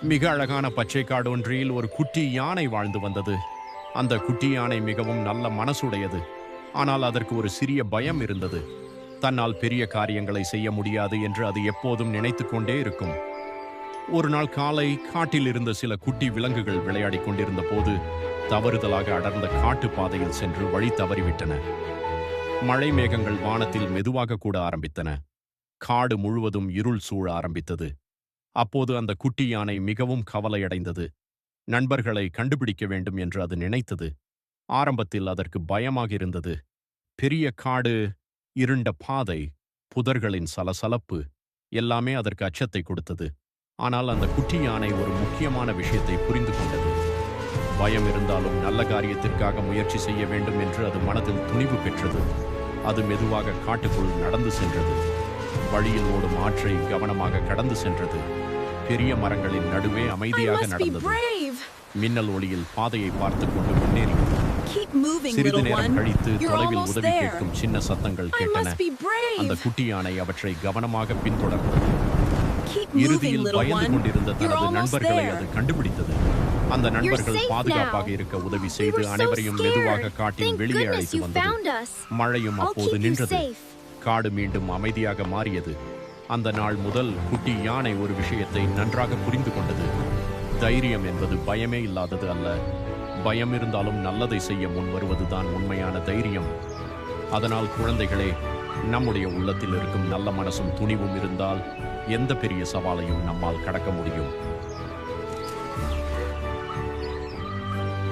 மிக அழகான பச்சை காடொன்றில் ஒரு குட்டி யானை வாழ்ந்து வந்தது. அந்த குட்டி யானை மிகவும் நல்ல மனசுடையது. ஆனால் அதற்கு ஒரு சிறிய பயம் இருந்தது. தன்னால் பெரிய காரியங்களை செய்ய முடியாது என்று அது எப்போதும் நினைத்துக் கொண்டே இருக்கும். ஒரு நாள் காலை காட்டில் இருந்த சில குட்டி விலங்குகள் விளையாடிக் கொண்டிருந்த போது தவறுதலாக அடர்ந்த காட்டு பாதையில் சென்று வழி தவறிவிட்டன. மழை மேகங்கள் வானத்தில் மெதுவாக கூட ஆரம்பித்தன. காடு முழுவதும் இருள் சூழ ஆரம்பித்தது. அப்போது அந்த குட்டி யானை மிகவும் கவலையடைந்தது. நண்பர்களை கண்டுபிடிக்க வேண்டும் என்று அது நினைத்தது. ஆரம்பத்தில் அதற்கு பயமாக இருந்தது. பெரிய காடு, இருண்ட பாதை, புதர்களின் சலசலப்பு எல்லாமே அதற்கு அச்சத்தை கொடுத்தது. ஆனால் அந்த குட்டி யானை ஒரு முக்கியமான விஷயத்தை புரிந்து கொண்டது. பயம் இருந்தாலும் நல்ல காரியத்திற்காக முயற்சி செய்ய வேண்டும் என்று அது மனதில் துணிவு பெற்றது. அது மெதுவாக காட்டுக்குள் நடந்து சென்றது. வழியில் ஓடும் ஆற்றை கவனமாக கடந்து சென்றது. பெரிய மரங்களின் நடுவே அமைதியாக நடந்தது. மின்னல் ஒளியில் பாதையை பார்த்துக் கொண்டு முன்னேறியது. சிறிது நேரம் கழித்து தொலைவில் உதவி கேட்கும் சின்ன சத்தங்கள் கேட்டன. அந்த குட்டி யானை அவற்றை கவனமாக பின்தொடர்ந்தது. இறுதியில் பயந்து கொண்டிருந்த தனது நண்பர்களை அது கண்டுபிடித்தது. அந்த நண்பர்கள் பாதுகாப்பாக இருக்க உதவி செய்து அனைவரையும் மெதுவாக காட்டின் வெளியே அழைத்து வந்தது. மழையும் அப்போது நின்றது. காடு மீண்டும் அமைதியாக மாறியது. அந்த நாள் முதல் குட்டி யானை ஒரு விஷயத்தை நன்றாக புரிந்து கொண்டது. தைரியம் என்பது பயமே இல்லாதது அல்ல. பயம் இருந்தாலும் நல்லதை செய்ய முன் வருவதுதான் உண்மையான தைரியம். அதனால் குழந்தைகளே, நம்முடைய உள்ளத்தில் இருக்கும் நல்ல மனசும் துணிவும் இருந்தால் எந்த பெரிய சவாலையும் நம்மால் கடக்க முடியும்.